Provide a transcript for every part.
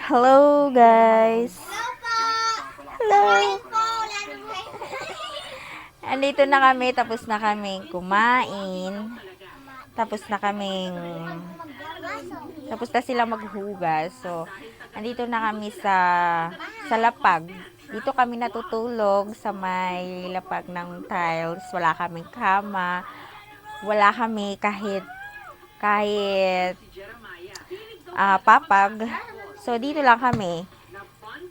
Hello guys. Hello. Andito na kami, tapos na kaming kumain. Tapos na kaming tapos na sila maghugas. So, andito na kami sa lapag. Dito kami natutulog sa may lapag ng tiles. Wala kaming kama. Wala kami kahit papag. So, dito lang kami.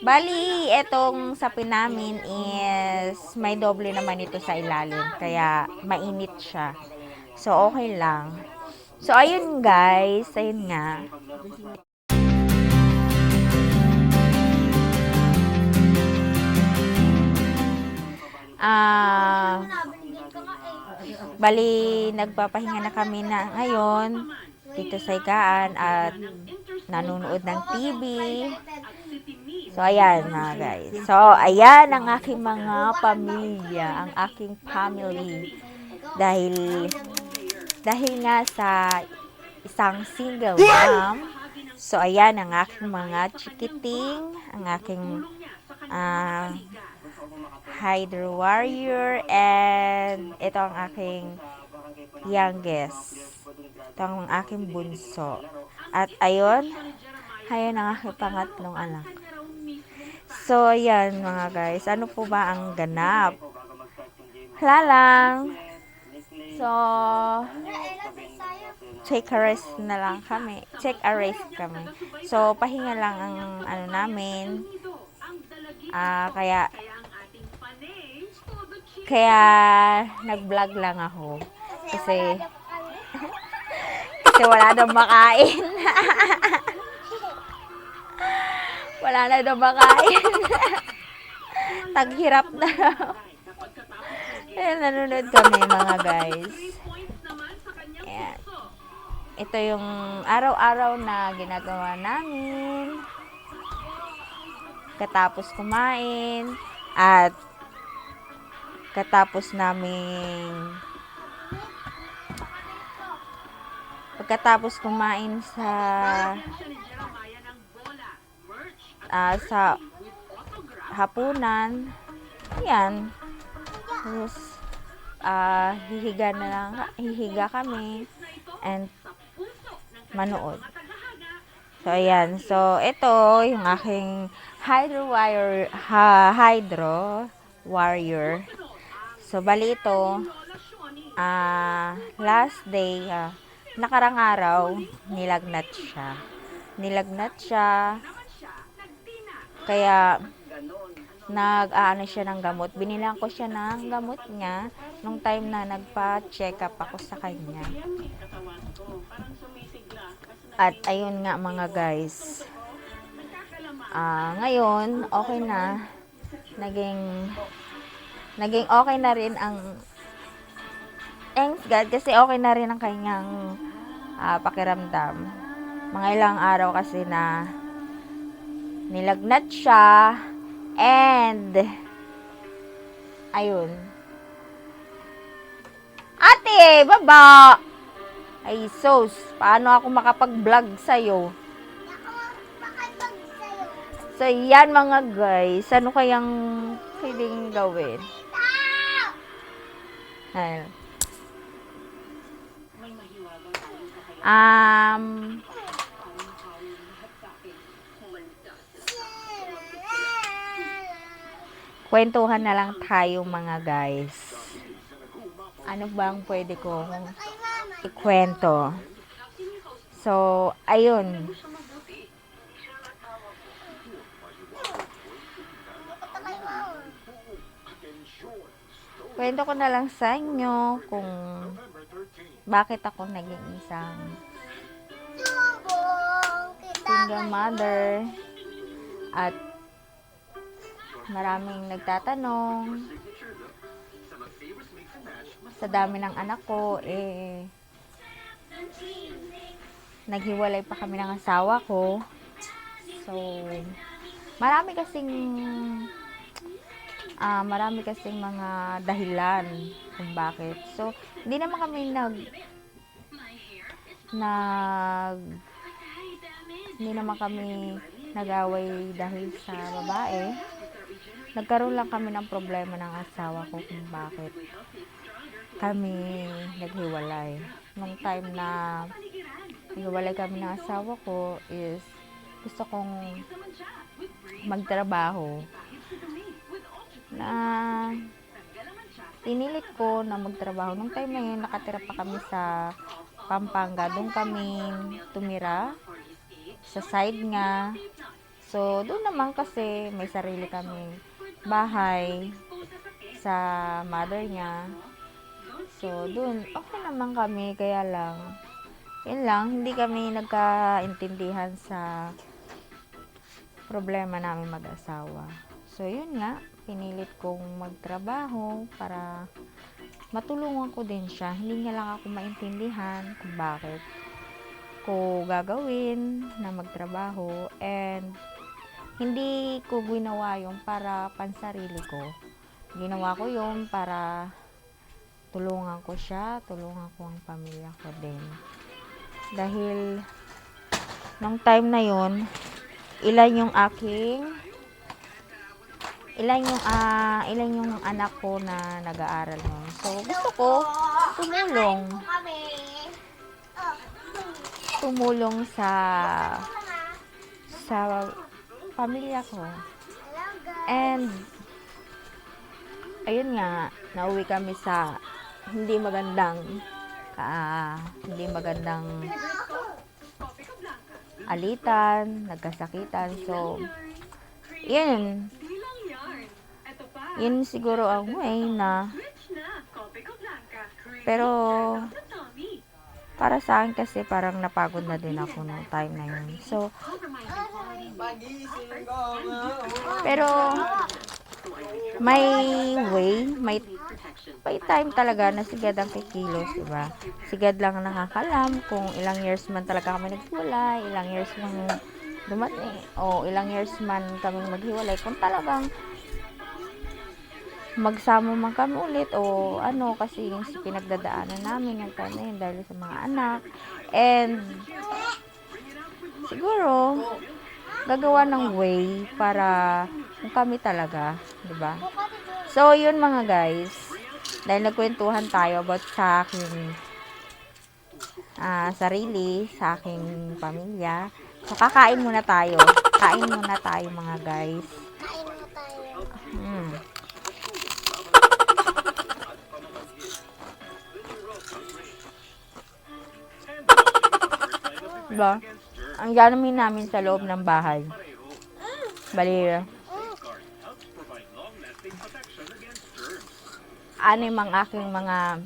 Bali, etong sapin namin is may doble naman ito sa ilalim. Kaya, mainit siya. So, okay lang. So, ayun guys. Ayun nga. Bali, nagpapahinga na kami na ngayon dito sa higaan at nanonood ng TV. So, ayan mga guys. So, ayan ang aking mga pamilya, ang aking family. Dahil nga sa isang single mom, so, ayan ang aking mga chikiting, ang aking Hydro Warrior, and ito ang aking youngest. Ito ang aking bunso. At ayun ang aking pangatlong anak. So, ayan mga guys. Ano po ba ang ganap? Wala lang. So, take a rest na lang kami. Take a rest kami. So, pahinga lang ang ano namin. Kaya nag-vlog lang ako. Kasi wala daw makain. Wala na daw makain. Taghirap na raw. Ayan, nanonood kami mga guys. Ayan. Ito yung araw-araw na ginagawa namin. Katapos kumain at pagkatapos kumain sa hapunan, ayan, tapos hihiga kami and manood. So, ayan. So, ito yung aking Hydro Warrior. So, bali ito, last day, nakarang araw, nilagnat siya. Kaya, nag-aano siya ng gamot. Binilang ko siya ng gamot niya nung time na nagpa-check up ako sa kanya. At ayun nga mga guys. Ngayon, okay na. Naging okay na rin ang thanks God kasi okay na rin ang kanyang pakiramdam. Mga ilang araw kasi na nilagnat siya and ayun. Ate, baba! Ay sus, paano ako makapag-vlog sa'yo? So, yan mga guys. Ano kayang pwedeng gawin? Ayun. Kwentuhan na lang tayo mga guys. Ano bang pwede kong ikwento? So, ayun. Kwento ko na lang sa inyo kung bakit ako naging isang single mother at maraming nagtatanong sa dami ng anak ko, naghiwalay pa kami ng asawa ko. So, marami kasing mga dahilan kung bakit. So, hindi naman kami hindi naman kami nag-away dahil sa babae. Nagkaroon lang kami ng problema ng asawa ko kung bakit kami naghiwalay. Nung time na naghiwalay kami ng asawa ko is gusto kong magtrabaho na pinilit ko na magtrabaho. Nung time na yun, nakatira pa kami sa Pampanga. Doon kami tumira sa side nga. So, doon naman kasi may sarili kami bahay sa mother niya. So, doon, okay naman kami. Kaya lang, yun lang, hindi kami nagkaintindihan sa problema namin mag-asawa. So, yun nga, pinilit kong magtrabaho para matulungan ko din siya. Hindi niya lang ako maintindihan kung bakit ko gagawin na magtrabaho, and hindi ko ginawa yung para pansarili ko. Ginawa ko yung para tulungan ko siya, tulungan ko ang pamilya ko din. Dahil nung time na yun, ilan yung anak ko na nag-aaral nun. So, gusto ko tumulong sa pamilya ko. And ayun nga, nauwi kami sa hindi magandang alitan, nagkasakitan. So, yun siguro ang way na, pero para sa akin kasi parang napagod na din ako nung time na yun. So, pero may time talaga na sigad ang kikilos, diba? Sigad lang nakakalam kung ilang years man talaga kami naghiwalay, ilang years man dumating, o ilang years man kami maghiwalay, kung talagang magsama man kami ulit o ano, kasi yung pinagdadaanan namin yung time na yun dahil sa mga anak, and siguro gagawa ng way para kung kami talaga, diba? So, yun mga guys, dahil nagkwentuhan tayo about sa aking sarili, sa aking pamilya, so kakain muna tayo. Kain muna tayo mga guys. Kain mo tayo. Diba? Ang ganamin namin sa loob ng bahay. Bali, ang aking mga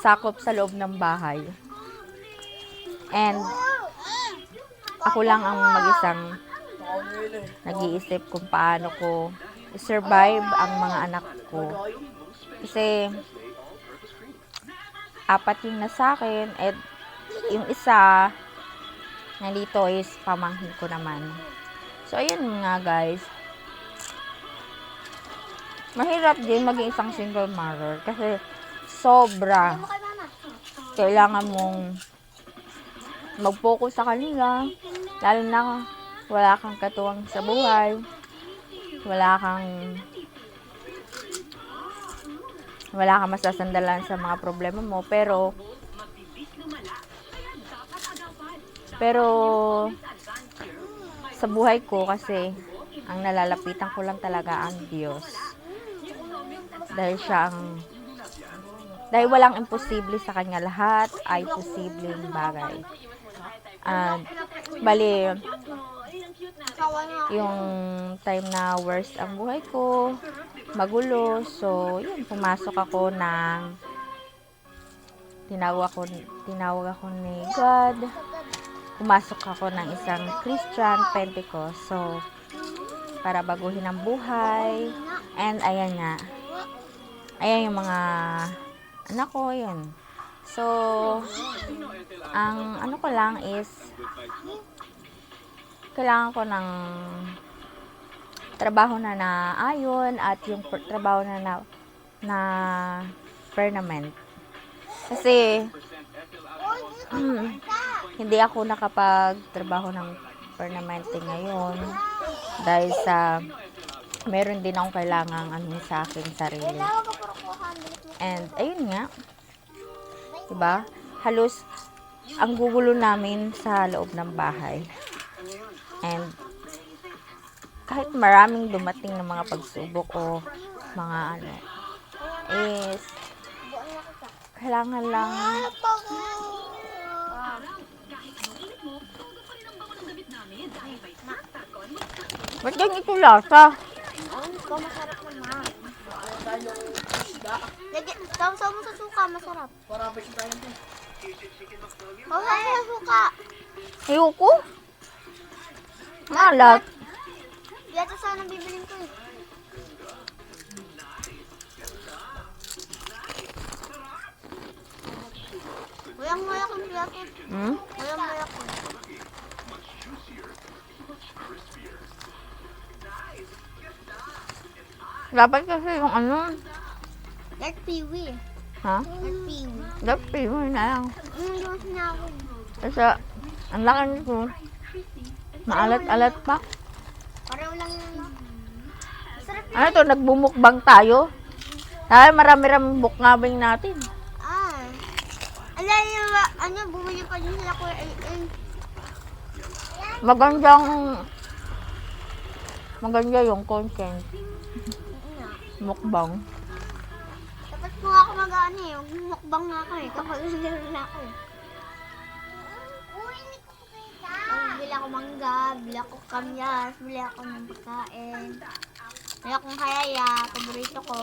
sakop sa loob ng bahay. And ako lang ang mag-isang nag-iisip kung paano ko i-survive ang mga anak ko. Kasi 4 yung nasa akin, at yung isa nandito is pamangkin ko naman. So, ayun nga guys. Mahirap din maging isang single mother kasi sobra. Kailangan mong mag-focus sa kanila, lalo na wala kang katuwang sa buhay, wala kang masasandalan sa mga problema mo, pero sa buhay ko kasi ang nalalapitan ko lang talaga ang Diyos, dahil walang imposible sa Kanya, lahat ay posibleng bagay. Bali, yung time na worst ang buhay ko, magulo, so yun, pumasok ako tinawag ako ni God, pumasok ako ng isang Christian Pentecost, so para baguhin ang buhay. And ayan yung mga anak ko, yun. So, ang ano ko lang is kailangan ko ng trabaho na naayon, at yung trabaho na permanent. Kasi hindi ako nakapagtrabaho ng permanente ngayon dahil sa meron din akong kailangang ano sa akin sarili. And ayun nga, diba? Halos ang gugulo namin sa loob ng bahay. And kahit maraming dumating ng mga pagsubok o mga ano, is kailangan lang ba't ganito lasa? Ikaw masarap naman. Saw mo sa suka, masarap. Oh, sa suka. Ayoko. Malat. Yata sana bibilin ko eh. Mayang-maya ko yung piyato. Mayang-maya ko. Dapat kasi yung ano, Like piwi. ha? Like piwi. Dapat yun na lang. Yung sinawin. Kasi, ang laki nito. Maalat-alat pa. Pareho lang yung... Masarap yun. Ano to, nagbumukbang tayo? Ay, marami-rami bukngabing natin. Ah. Ala yung ano, bumili pa din sila ko Maganda yung content. Mukbang. Tapos kung ako mag-ano eh, mukbang na ako eh, kapag naglalaro na ako eh. Bili ako mangga, bili ako kamyas, bili ako ng pagkain. Bili akong hayaya, paborito ko.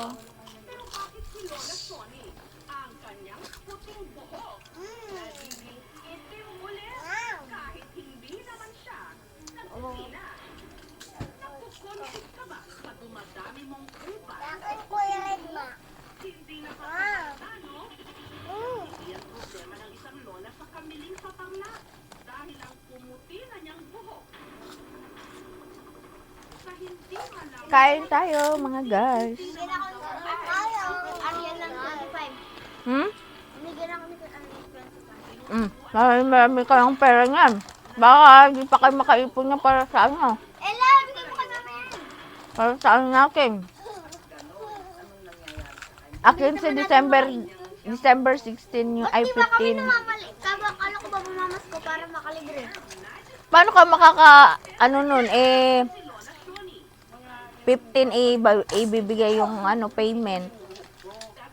Kain tayo, mga guys. Bigyan ako ng Ariel ng 25. Hmm? Bigyan ako ng Ariel 25. Marami kayong pera niyan. Baka hindi pa kayo makaipon niya para sa ano. Ella, bigyan mo ka namin. Para sa ano natin. Akin si December 16 yung ay Di ba kami 15. namamali? Kala ko ba mamamas ko para makalibre? Paano ka ano nun, 15 ibibigay yung ano, payment.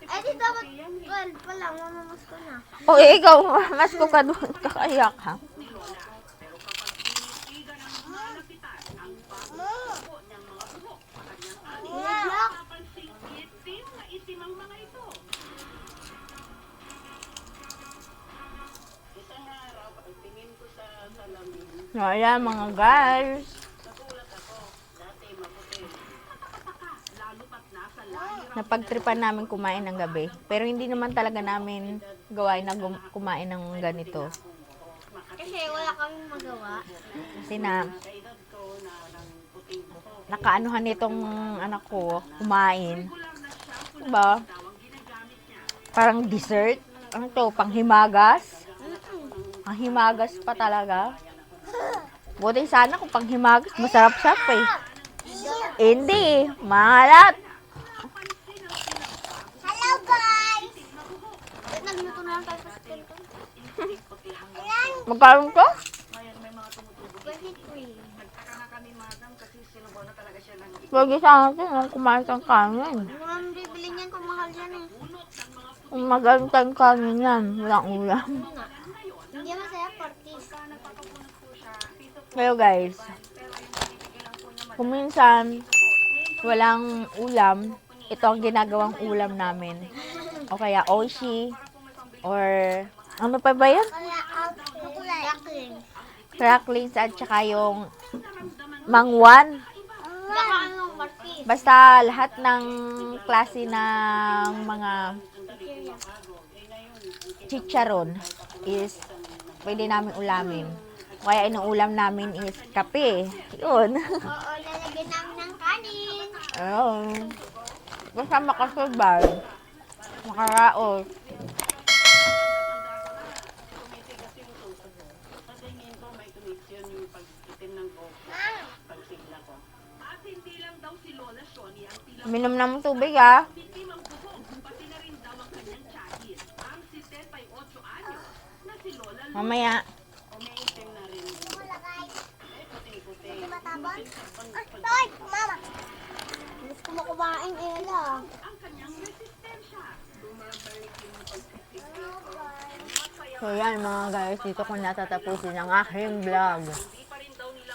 Eh di dapat 12 pa lang, mamamas ko na. O ikaw, mas ko ka doon, kakayak ha. Nilagyak. So, ayan mga guys. Napagtripan namin kumain ng gabi. Pero hindi naman talaga namin gawain na kumain ng ganito. Kasi wala kaming magawa. Kasi nakaanuhan nitong anak ko kumain. Diba? Parang dessert. Ano to? Panghimagas? Panghimagas pa talaga. Buti sana kung panghimagas, masarap-sarap eh. Hindi, malat. Hello guys! Nagluto na lang tayo sa skeleton. Magkaroon ko? 23. Lagi sa atin, ang kumain ng kanin. Ano naman bibili niyan kung mahal yan eh. Kung magaling tayong kanin yan, walang ulam. Hindi masaya 40. Pero guys, kung minsan walang ulam, ito ang ginagawang ulam namin. O kaya oshi, or ano pa ba yan? Duckling. Cracklings at saka yung mangwan. Baka anong martis. Basta lahat ng klase ng mga chicharon is pwede namin ulamin. Kaya inuulam namin is kape. Yun. Oo, lalagyan namin ng kanin. Oo. Basta makasurvive. Makaraos. Minom na mo tubig, ah. Mamaya. Matabang? Toy! Mama! Gusto ko makumain, Ella. So yan mga guys, dito ko natatapusin ang aking vlog.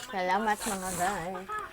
Salamat mga guys.